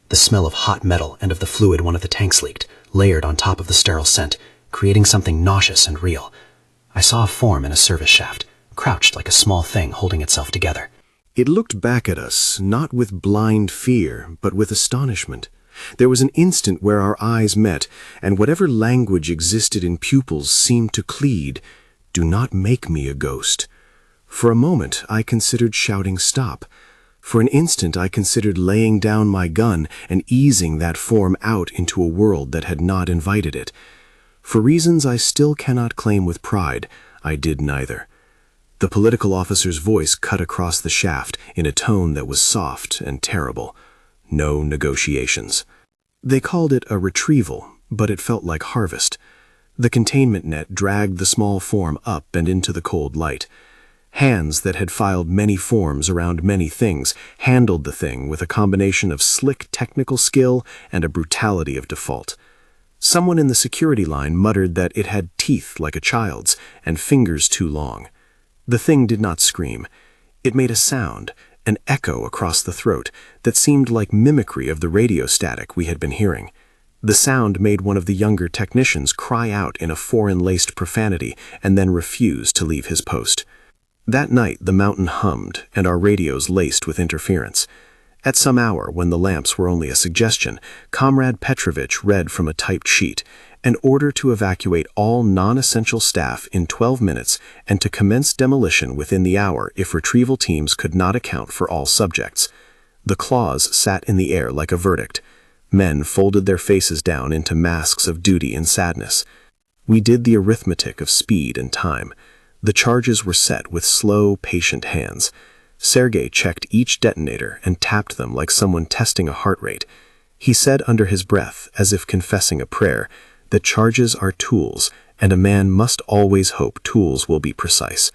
The smell of hot metal and of the fluid one of the tanks leaked, layered on top of the sterile scent, creating something nauseous and real. I saw a form in a service shaft, crouched like a small thing holding itself together. It looked back at us, not with blind fear, but with astonishment. There was an instant where our eyes met, and whatever language existed in pupils seemed to plead, "Do not make me a ghost." For a moment, I considered shouting stop. For an instant, I considered laying down my gun and easing that form out into a world that had not invited it. For reasons I still cannot claim with pride, I did neither. The political officer's voice cut across the shaft in a tone that was soft and terrible. No negotiations. They called it a retrieval, but it felt like harvest. The containment net dragged the small form up and into the cold light. Hands that had filed many forms around many things handled the thing with a combination of slick technical skill and a brutality of default. Someone in the security line muttered that it had teeth like a child's and fingers too long. The thing did not scream. It made a sound, an echo across the throat, that seemed like mimicry of the radio static we had been hearing. The sound made one of the younger technicians cry out in a foreign-laced profanity and then refuse to leave his post. That night the mountain hummed and our radios laced with interference. At some hour, when the lamps were only a suggestion, Comrade Petrovich read from a typed sheet an order to evacuate all non-essential staff in 12 minutes and to commence demolition within the hour if retrieval teams could not account for all subjects. The clause sat in the air like a verdict. Men folded their faces down into masks of duty and sadness. We did the arithmetic of speed and time. The charges were set with slow, patient hands. Sergei checked each detonator and tapped them like someone testing a heart rate. He said under his breath, as if confessing a prayer, that charges are tools, and a man must always hope tools will be precise.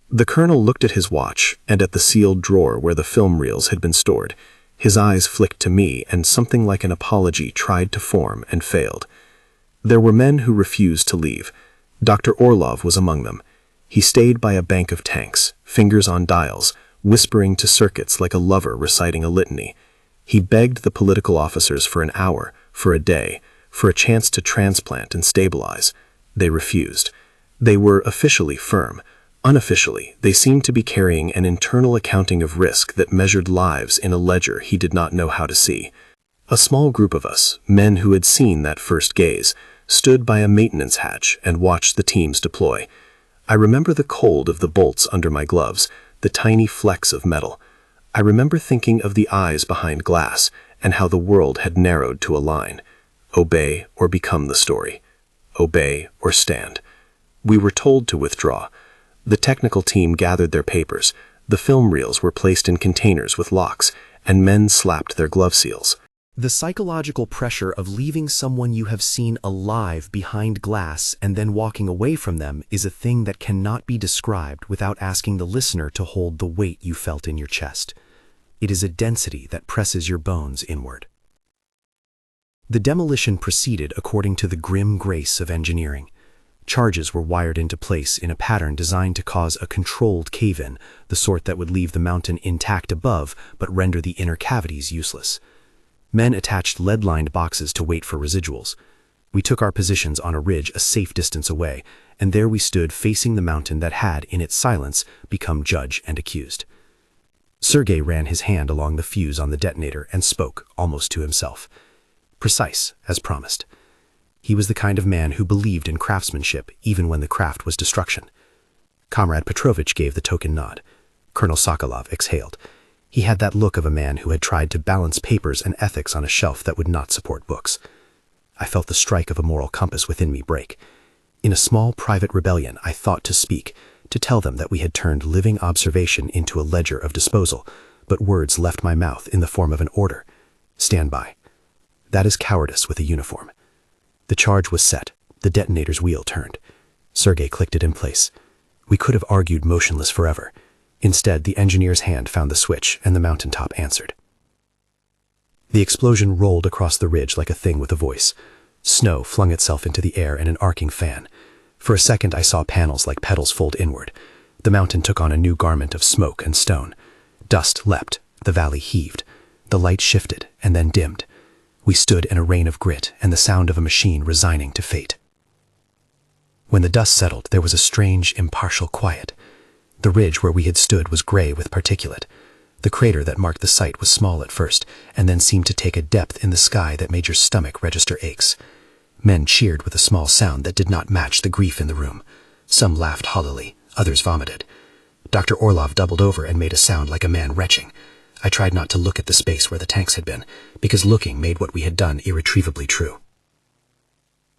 The colonel looked at his watch and at the sealed drawer where the film reels had been stored. His eyes flicked to me, and something like an apology tried to form and failed. There were men who refused to leave. Dr. Orlov was among them. He stayed by a bank of tanks, fingers on dials, whispering to circuits like a lover reciting a litany. He begged the political officers for an hour, for a day, for a chance to transplant and stabilize. They refused. They were officially firm. Unofficially, they seemed to be carrying an internal accounting of risk that measured lives in a ledger he did not know how to see. A small group of us, men who had seen that first gaze, stood by a maintenance hatch and watched the teams deploy. I remember the cold of the bolts under my gloves, the tiny flecks of metal. I remember thinking of the eyes behind glass and how the world had narrowed to a line. Obey or become the story. Obey or stand. We were told to withdraw. The technical team gathered their papers. The film reels were placed in containers with locks, and men slapped their glove seals. The psychological pressure of leaving someone you have seen alive behind glass and then walking away from them is a thing that cannot be described without asking the listener to hold the weight you felt in your chest. It is a density that presses your bones inward. The demolition proceeded according to the grim grace of engineering. Charges were wired into place in a pattern designed to cause a controlled cave-in, the sort that would leave the mountain intact above but render the inner cavities useless. Men attached lead-lined boxes to wait for residuals. We took our positions on a ridge a safe distance away, and there we stood facing the mountain that had, in its silence, become judge and accused. Sergei ran his hand along the fuse on the detonator and spoke, almost to himself. Precise, as promised. He was the kind of man who believed in craftsmanship even when the craft was destruction. Comrade Petrovich gave the token nod. Colonel Sokolov exhaled. He had that look of a man who had tried to balance papers and ethics on a shelf that would not support books. I felt the strike of a moral compass within me break. In a small private rebellion, I thought to speak, to tell them that we had turned living observation into a ledger of disposal, but words left my mouth in the form of an order. Stand by. That is cowardice with a uniform. The charge was set. The detonator's wheel turned. Sergei clicked it in place. We could have argued motionless forever. Instead, the engineer's hand found the switch, and the mountaintop answered. The explosion rolled across the ridge like a thing with a voice. Snow flung itself into the air in an arcing fan. For a second, I saw panels like petals fold inward. The mountain took on a new garment of smoke and stone. Dust leapt. The valley heaved. The light shifted and then dimmed. We stood in a rain of grit and the sound of a machine resigning to fate. When the dust settled, there was a strange, impartial quiet. The ridge where we had stood was gray with particulate. The crater that marked the site was small at first, and then seemed to take a depth in the sky that made your stomach register aches. Men cheered with a small sound that did not match the grief in the room. Some laughed hollowly, others vomited. Dr. Orlov doubled over and made a sound like a man retching. I tried not to look at the space where the tanks had been, because looking made what we had done irretrievably true.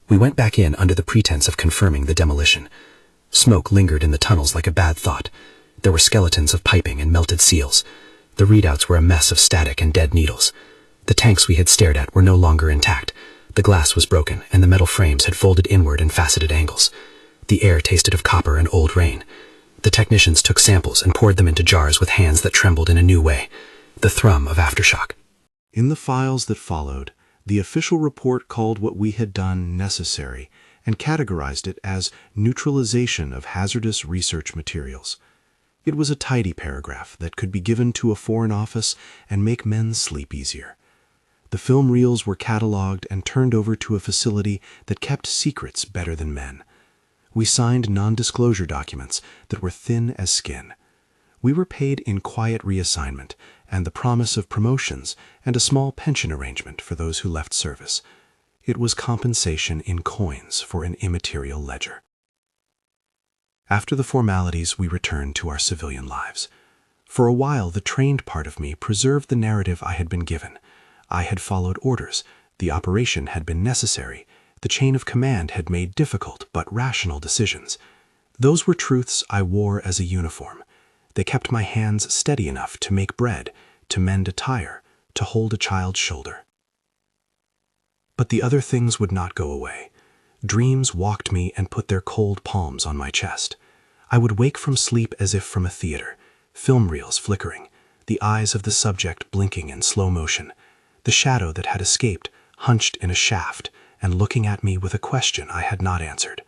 We went back in under the pretense of confirming the demolition. Smoke lingered in the tunnels like a bad thought. There were skeletons of piping and melted seals. The readouts were a mess of static and dead needles. The tanks we had stared at were no longer intact. The glass was broken, and the metal frames had folded inward in faceted angles. The air tasted of copper and old rain. The technicians took samples and poured them into jars with hands that trembled in a new way. The thrum of aftershock. In the files that followed, the official report called what we had done necessary and categorized it as neutralization of hazardous research materials. It was a tidy paragraph that could be given to a foreign office and make men sleep easier. The film reels were cataloged and turned over to a facility that kept secrets better than men. We signed non-disclosure documents that were thin as skin. We were paid in quiet reassignment and the promise of promotions and a small pension arrangement for those who left service. It was compensation in coins for an immaterial ledger. After the formalities, we returned to our civilian lives. For a while, the trained part of me preserved the narrative I had been given. I had followed orders. The operation had been necessary. The chain of command had made difficult but rational decisions. Those were truths I wore as a uniform. They kept my hands steady enough to make bread, to mend a tire, to hold a child's shoulder. But the other things would not go away. Dreams walked me and put their cold palms on my chest. I would wake from sleep as if from a theater, film reels flickering, the eyes of the subject blinking in slow motion, the shadow that had escaped hunched in a shaft and looking at me with a question I had not answered.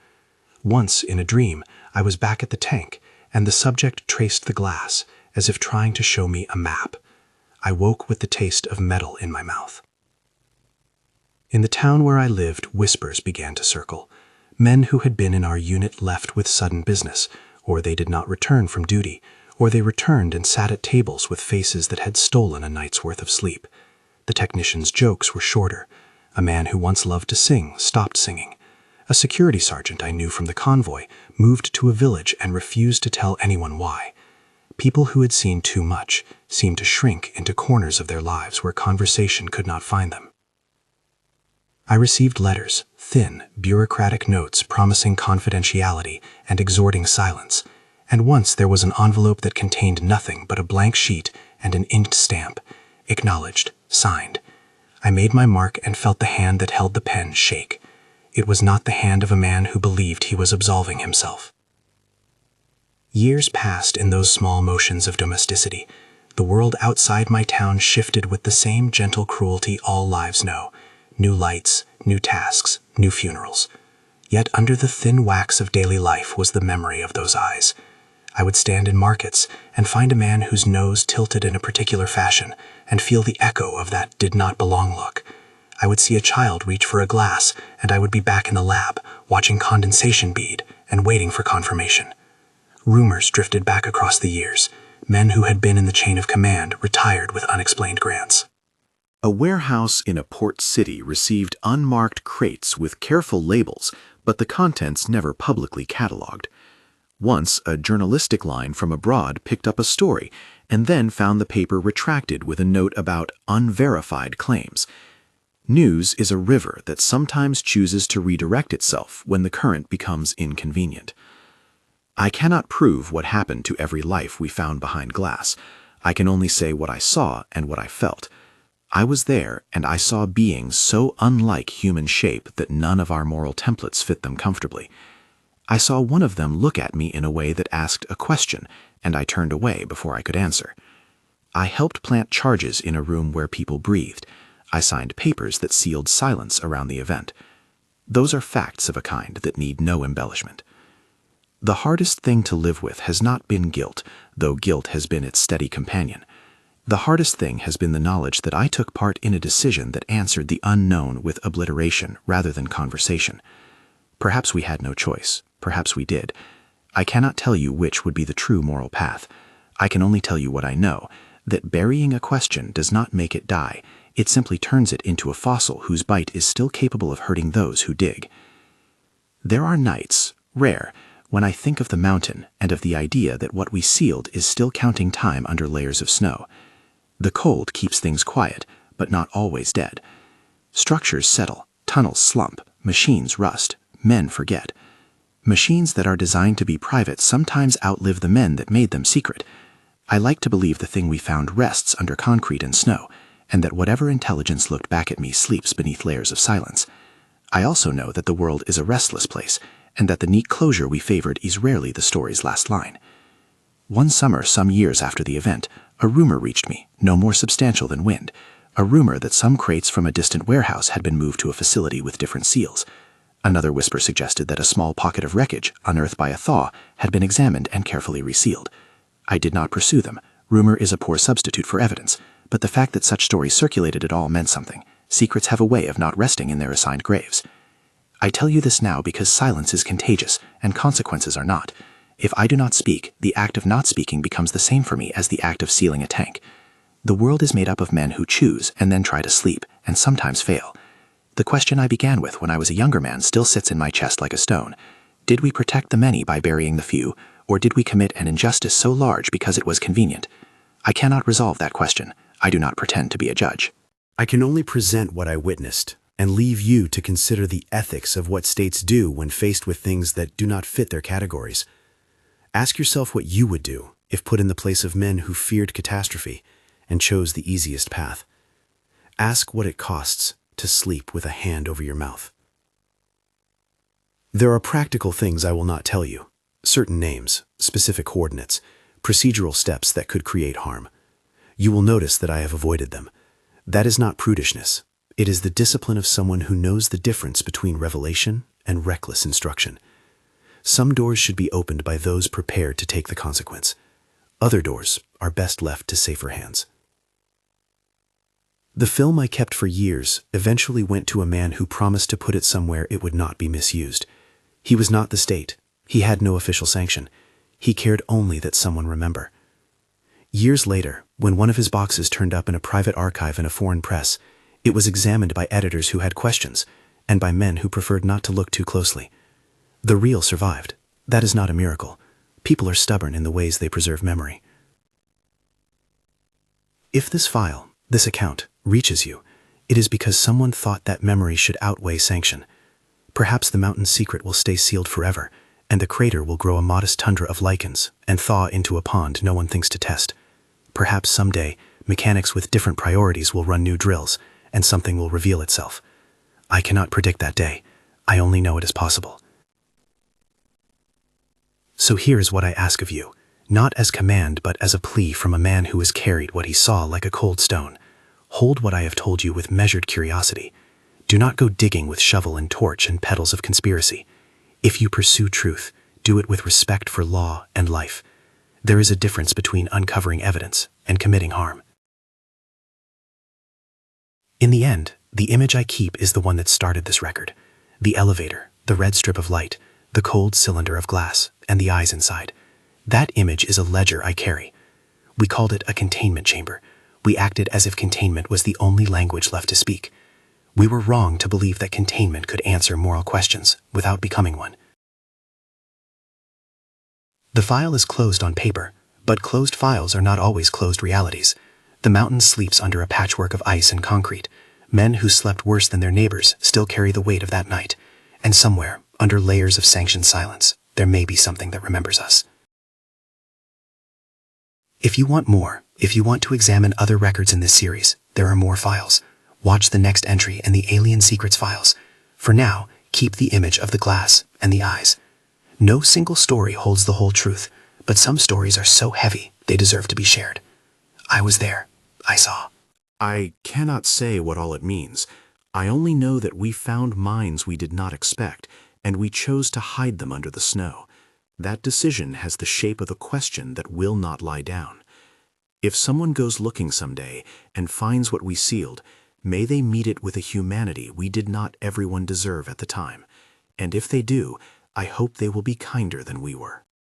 Once, in a dream, I was back at the tank, and the subject traced the glass as if trying to show me a map. I woke with the taste of metal in my mouth. In the town where I lived, whispers began to circle. Men who had been in our unit left with sudden business, or they did not return from duty, or they returned and sat at tables with faces that had stolen a night's worth of sleep. The technicians' jokes were shorter. A man who once loved to sing stopped singing. A security sergeant I knew from the convoy moved to a village and refused to tell anyone why. People who had seen too much seemed to shrink into corners of their lives where conversation could not find them. I received letters, thin, bureaucratic notes promising confidentiality and exhorting silence, and once there was an envelope that contained nothing but a blank sheet and an inked stamp, acknowledged, signed. I made my mark and felt the hand that held the pen shake. It was not the hand of a man who believed he was absolving himself. Years passed in those small motions of domesticity. The world outside my town shifted with the same gentle cruelty all lives know. New lights, new tasks, new funerals. Yet under the thin wax of daily life was the memory of those eyes. I would stand in markets and find a man whose nose tilted in a particular fashion and feel the echo of that did not belong look. I would see a child reach for a glass and I would be back in the lab, watching condensation bead and waiting for confirmation. Rumors drifted back across the years. Men who had been in the chain of command retired with unexplained grants. A warehouse in a port city received unmarked crates with careful labels, but the contents never publicly cataloged. Once, a journalistic line from abroad picked up a story and then found the paper retracted with a note about unverified claims. News is a river that sometimes chooses to redirect itself when the current becomes inconvenient. I cannot prove what happened to every life we found behind glass. I can only say what I saw and what I felt. I was there, and I saw beings so unlike human shape that none of our moral templates fit them comfortably. I saw one of them look at me in a way that asked a question, and I turned away before I could answer. I helped plant charges in a room where people breathed. I signed papers that sealed silence around the event. Those are facts of a kind that need no embellishment. The hardest thing to live with has not been guilt, though guilt has been its steady companion. The hardest thing has been the knowledge that I took part in a decision that answered the unknown with obliteration rather than conversation. Perhaps we had no choice. Perhaps we did. I cannot tell you which would be the true moral path. I can only tell you what I know, that burying a question does not make it die. It simply turns it into a fossil whose bite is still capable of hurting those who dig. There are nights, rare, when I think of the mountain and of the idea that what we sealed is still counting time under layers of snow. The cold keeps things quiet, but not always dead. Structures settle, tunnels slump, machines rust, men forget. Machines that are designed to be private sometimes outlive the men that made them secret. I like to believe the thing we found rests under concrete and snow, and that whatever intelligence looked back at me sleeps beneath layers of silence. I also know that the world is a restless place, and that the neat closure we favored is rarely the story's last line. One summer, some years after the event, a rumor reached me, no more substantial than wind, a rumor that some crates from a distant warehouse had been moved to a facility with different seals. Another whisper suggested that a small pocket of wreckage, unearthed by a thaw, had been examined and carefully resealed. I did not pursue them. Rumor is a poor substitute for evidence, but the fact that such stories circulated at all meant something. Secrets have a way of not resting in their assigned graves. I tell you this now because silence is contagious, and consequences are not. If I do not speak, the act of not speaking becomes the same for me as the act of sealing a tank. The world is made up of men who choose and then try to sleep, and sometimes fail. The question I began with when I was a younger man still sits in my chest like a stone. Did we protect the many by burying the few, or did we commit an injustice so large because it was convenient? I cannot resolve that question. I do not pretend to be a judge. I can only present what I witnessed, and leave you to consider the ethics of what states do when faced with things that do not fit their categories. Ask yourself what you would do if put in the place of men who feared catastrophe and chose the easiest path. Ask what it costs to sleep with a hand over your mouth. There are practical things I will not tell you, certain names, specific coordinates, procedural steps that could create harm. You will notice that I have avoided them. That is not prudishness. It is the discipline of someone who knows the difference between revelation and reckless instruction. Some doors should be opened by those prepared to take the consequence. Other doors are best left to safer hands. The film I kept for years eventually went to a man who promised to put it somewhere it would not be misused. He was not the state. He had no official sanction. He cared only that someone remember. Years later, when one of his boxes turned up in a private archive in a foreign press, it was examined by editors who had questions, and by men who preferred not to look too closely. The reel survived. That is not a miracle. People are stubborn in the ways they preserve memory. If this file, this account, reaches you, it is because someone thought that memory should outweigh sanction. Perhaps the mountain's secret will stay sealed forever, and the crater will grow a modest tundra of lichens and thaw into a pond no one thinks to test. Perhaps someday, mechanics with different priorities will run new drills, and something will reveal itself. I cannot predict that day. I only know it is possible. So here is what I ask of you, not as command but as a plea from a man who has carried what he saw like a cold stone. Hold what I have told you with measured curiosity. Do not go digging with shovel and torch and pedals of conspiracy. If you pursue truth, do it with respect for law and life. There is a difference between uncovering evidence and committing harm. In the end, the image I keep is the one that started this record. The elevator, the red strip of light, the cold cylinder of glass, and the eyes inside. That image is a ledger I carry. We called it a containment chamber. We acted as if containment was the only language left to speak. We were wrong to believe that containment could answer moral questions without becoming one. The file is closed on paper, but closed files are not always closed realities. The mountain sleeps under a patchwork of ice and concrete. Men who slept worse than their neighbors still carry the weight of that night. And somewhere, under layers of sanctioned silence, there may be something that remembers us. If you want more, if you want to examine other records in this series, there are more files. Watch the next entry in the Alien Secrets files. For now, keep the image of the glass and the eyes. No single story holds the whole truth, but some stories are so heavy they deserve to be shared. I was there. I saw. I cannot say what all it means. I only know that we found mines we did not expect, and we chose to hide them under the snow. That decision has the shape of a question that will not lie down. If someone goes looking someday and finds what we sealed, may they meet it with a humanity we did not everyone deserve at the time. And if they do, I hope they will be kinder than we were.